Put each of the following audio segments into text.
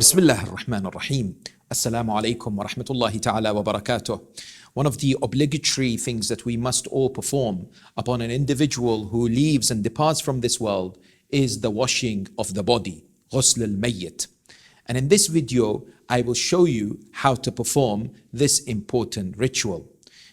Bismillah ar-Rahman ar-Rahim. Assalamu alaikum wa rahmatullahi ta'ala wa barakatuh. One of the obligatory things that we must all perform upon an individual who leaves and departs from this world is the washing of the body, Ghusl Mayyit. And in this video, I will show you how to perform this important ritual.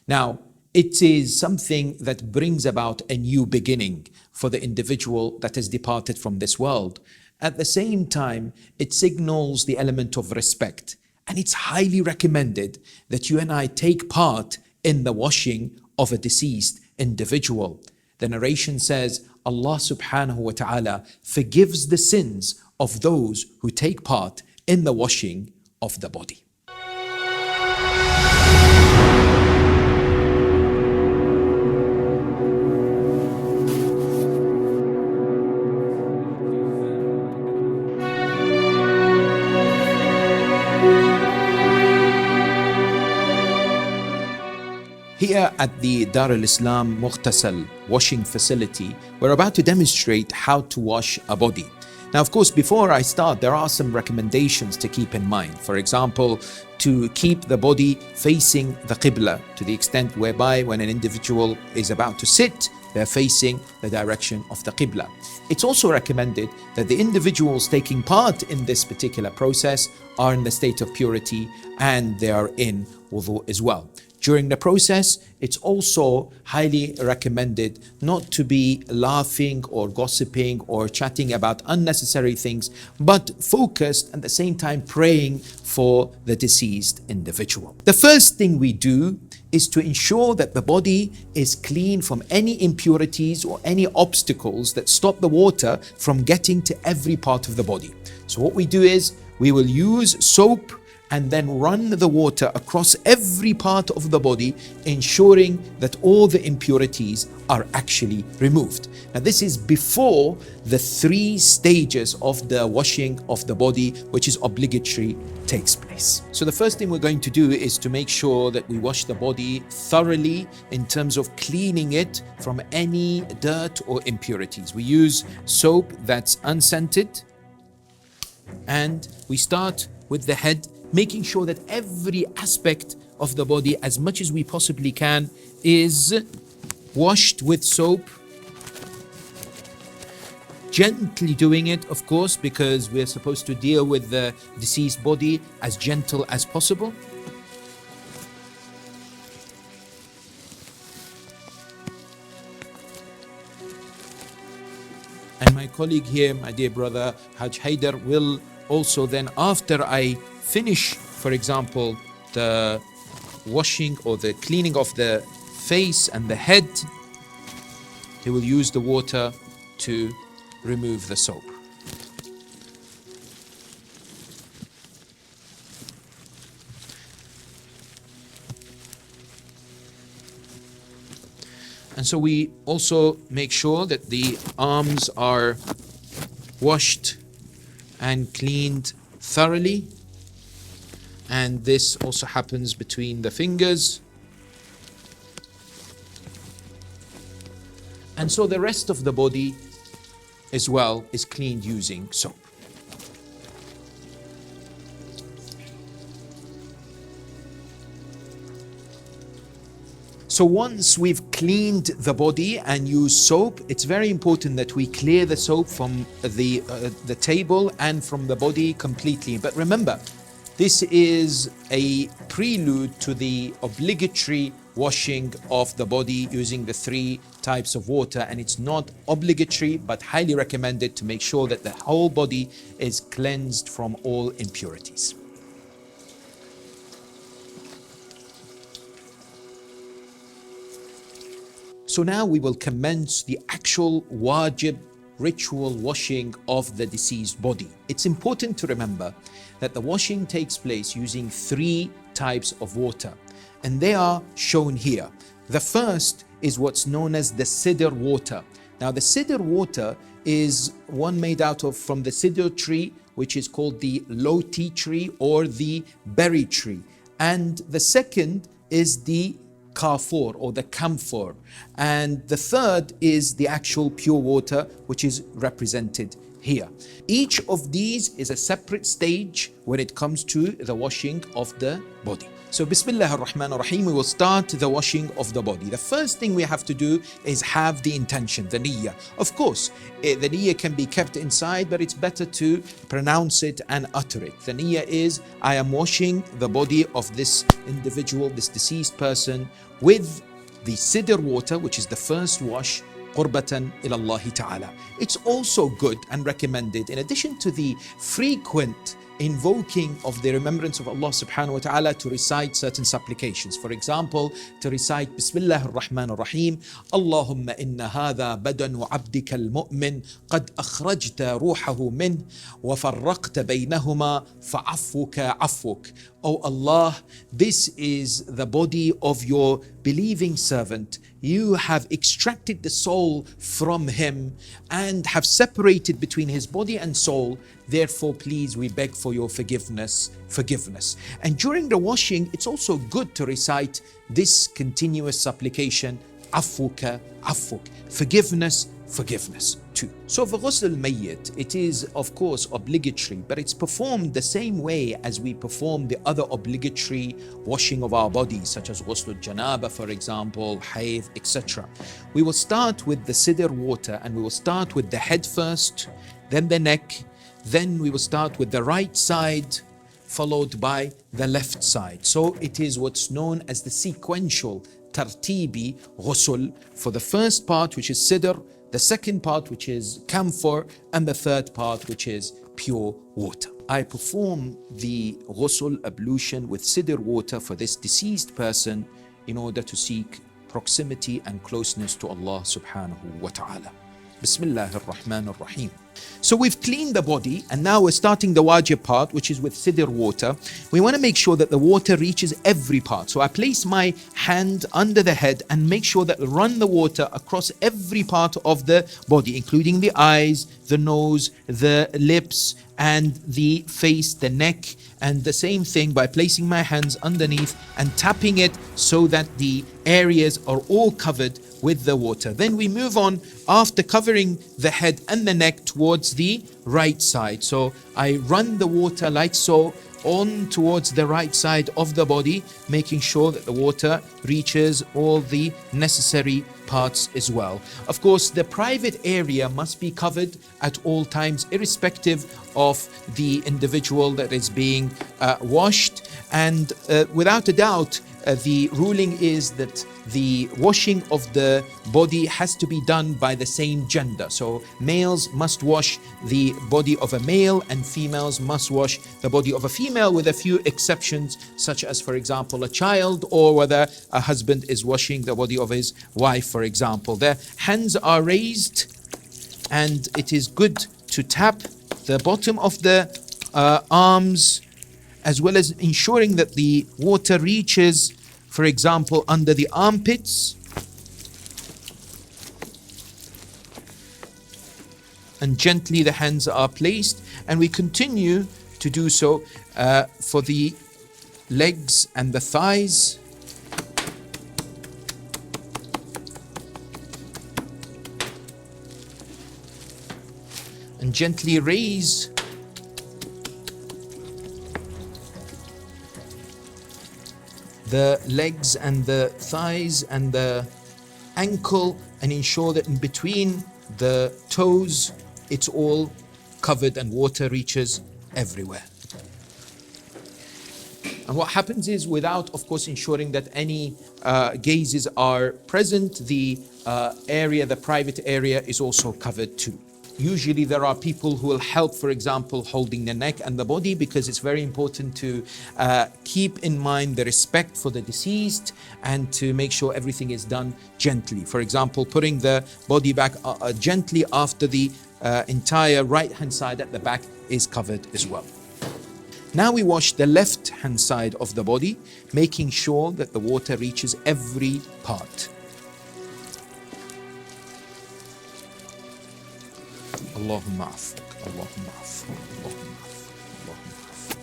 Now, it is something that brings about a new beginning for the individual that has departed from this world. At the same time, it signals the element of respect. And it's highly recommended that you and I take part in the washing of a deceased individual. The narration says, Allah subhanahu wa ta'ala forgives the sins of those who take part in the washing of the body. Here at the Dar Al-Islam washing facility, we're about to demonstrate how to wash a body. Now, of course, before I start, there are some recommendations to keep in mind. For example, to keep the body facing the Qibla to the extent whereby when an individual is about to sit, they're facing the direction of the Qibla. It's also recommended that the individuals taking part in this particular process are in the state of purity and they are in wudu as well. During the process, it's also highly recommended not to be laughing or gossiping or chatting about unnecessary things, but focused at the same time praying for the deceased individual. The first thing we do is to ensure that the body is clean from any impurities or any obstacles that stop the water from getting to every part of the body. So what we do is we will use soap and then run the water across every part of the body, ensuring that all the impurities are actually removed. Now, this is before the 3 stages of the washing of the body, which is obligatory, takes place. So the first thing we're going to do is to make sure that we wash the body thoroughly in terms of cleaning it from any dirt or impurities. We use soap that's unscented, and we start with the head, making sure that every aspect of the body, as much as we possibly can, is washed with soap. Gently doing it, of course, because we're supposed to deal with the deceased body as gentle as possible. And my colleague here, my dear brother Haj Haider, will also then, after I finish, for example, the washing or the cleaning of the face and the head, he will use the water to remove the soap. And so we also make sure that the arms are washed and cleaned thoroughly. And this also happens between the fingers. And so the rest of the body as well is cleaned using soap. So once we've cleaned the body and used soap, it's very important that we clear the soap from the table and from the body completely. But remember, this is a prelude to the obligatory washing of the body using the 3 types of water, and it's not obligatory but highly recommended to make sure that the whole body is cleansed from all impurities. So now we will commence the actual wajib ritual washing of the deceased body. It's important to remember that the washing takes place using 3 types of water, and they are shown here. The first is what's known as the cedar water. Now, the cedar water is one made out of from the cedar tree, which is called the low tea tree or the berry tree. And the second is the kafur or the camphor. And the third is the actual pure water, which is represented here. Each of these is a separate stage when it comes to the washing of the body. So Bismillah ar-Rahman ar-Rahim, we will start the washing of the body. The first thing we have to do is have the intention, the niyyah. Of course, the niyyah can be kept inside, but it's better to pronounce it and utter it. The niyyah is, I am washing the body of this individual, this deceased person, with the sidr water, which is the first wash, qurbatan ila Allah ta'ala. It's also good and recommended, in addition to the frequent invoking of the remembrance of Allah subhanahu wa ta'ala, to recite certain supplications. For example, to recite Bismillah ar-Rahman ar-Rahim, Allahumma inna hadha badanu abdika al-mu'min qad akhrajta ruhahu min wa farraqta baynahuma fa'affuka affuk. O Allah, this is the body of your believing servant. You have extracted the soul from him and have separated between his body and soul. Therefore, please, we beg for your forgiveness. And during the washing, it's also good to recite this continuous supplication, Affuka, Affuk, forgiveness too. So for Ghusl Mayyit, it is of course obligatory, but it's performed the same way as we perform the other obligatory washing of our bodies, such as Ghusl Janaba, for example, Hayd, etc. We will start with the sidr water, and we will start with the head first, then the neck, then we will start with the right side, followed by the left side. So it is what's known as the sequential tartibi ghusl, for the first part, which is sidr, the second part, which is camphor, and the third part, which is pure water. I perform the ghusl ablution with sidr water for this deceased person in order to seek proximity and closeness to Allah subhanahu wa ta'ala. Bismillah ar-Rahman ar-Rahim. So we've cleaned the body, and now we're starting the wajib part, which is with sidr water. We want to make sure that the water reaches every part. So I place my hand under the head and make sure that I run the water across every part of the body, including the eyes, the nose, the lips, and the face, the neck. And the same thing by placing my hands underneath and tapping it so that the areas are all covered with the water. Then we move on, after covering the head and the neck, towards the right side. So I run the water like so on towards the right side of the body, making sure that the water reaches all the necessary parts as well. Of course, the private area must be covered at all times, irrespective of the individual that is being washed. And without a doubt, the ruling is that the washing of the body has to be done by the same gender. So males must wash the body of a male, and females must wash the body of a female, with a few exceptions, such as, for example, a child, or whether a husband is washing the body of his wife, for example. The hands are raised, and it is good to tap the bottom of the arms, as well as ensuring that the water reaches, for example, under the armpits. And gently the hands are placed, and we continue to do so for the legs and the thighs. And gently raise the legs and the thighs and the ankle, and ensure that in between the toes it's all covered and water reaches everywhere. And what happens is, without of course ensuring that any gazes are present, the area, the private area, is also covered too. Usually there are people who will help, for example, holding the neck and the body, because it's very important to keep in mind the respect for the deceased and to make sure everything is done gently. For example, putting the body back gently after the entire right hand side at the back is covered as well. Now we wash the left hand side of the body, making sure that the water reaches every part. Allahumma afuk, Allahumma afuk, Allahumma afuk, Allahumma afuk.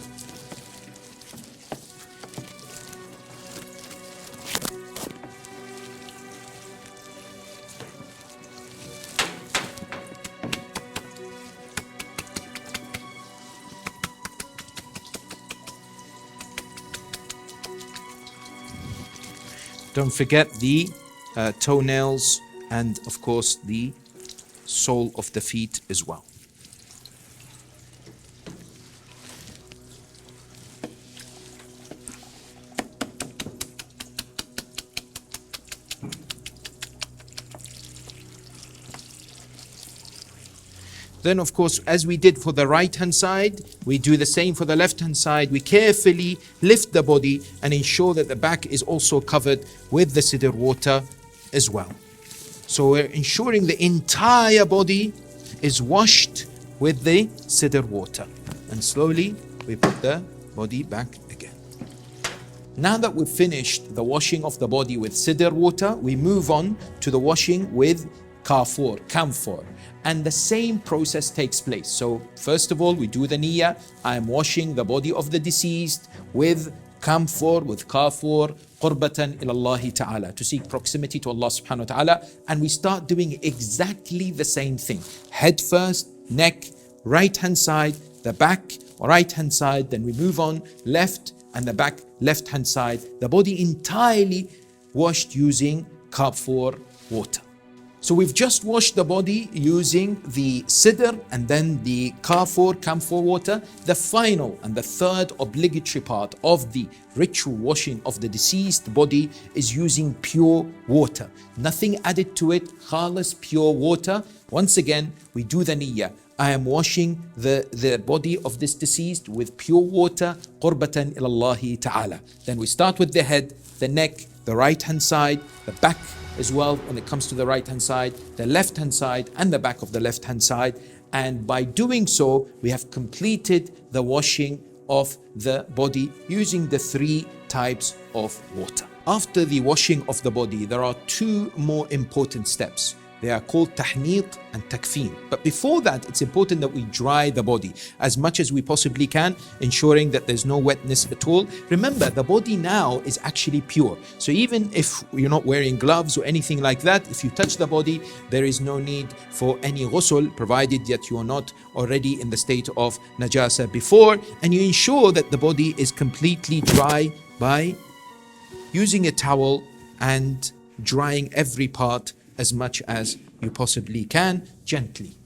Don't forget the toenails and of course the sole of the feet as well. Then of course, as we did for the right hand side, we do the same for the left hand side. We carefully lift the body and ensure that the back is also covered with the sidr water as well. So we're ensuring the entire body is washed with the sidr water. And slowly we put the body back again. Now that we've finished the washing of the body with sidr water, we move on to the washing with camphor. And the same process takes place. So first of all, we do the niyyah. I am washing the body of the deceased with camphor, with kafur, qurbatan ilallahi ta'ala, to seek proximity to Allah subhanahu wa ta'ala. And we start doing exactly the same thing. Head first, neck, right hand side, the back, right hand side. Then we move on, left and the back, left hand side. The body entirely washed using kafur water. So we've just washed the body using the sidr and then the camphor water. The final and the third obligatory part of the ritual washing of the deceased body is using pure water. Nothing added to it, khalis, pure water. Once again, we do the niyyah. I am washing the body of this deceased with pure water, qurbatan ilallahi ta'ala. Then we start with the head, the neck, the right hand side, the back as well when it comes to the right hand side, the left hand side and the back of the left hand side. And by doing so, we have completed the washing of the body using the 3 types of water. After the washing of the body, there are 2 more important steps. They are called tahneet and takfeen. But before that, it's important that we dry the body as much as we possibly can, ensuring that there's no wetness at all. Remember, the body now is actually pure. So even if you're not wearing gloves or anything like that, if you touch the body, there is no need for any ghusl, provided that you are not already in the state of najasa before. And you ensure that the body is completely dry by using a towel and drying every part as much as you possibly can, gently.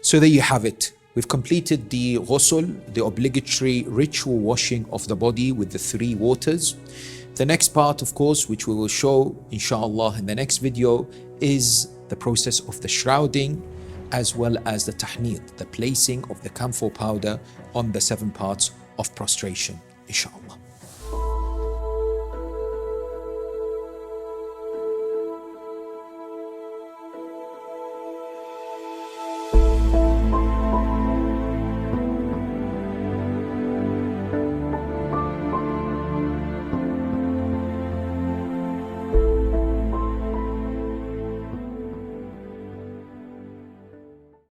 So there you have it. We've completed the ghusl, the obligatory ritual washing of the body with the 3 waters. The next part, of course, which we will show inshallah in the next video, is the process of the shrouding as well as the tahneet, the placing of the camphor powder on the 7 parts of prostration, inshallah.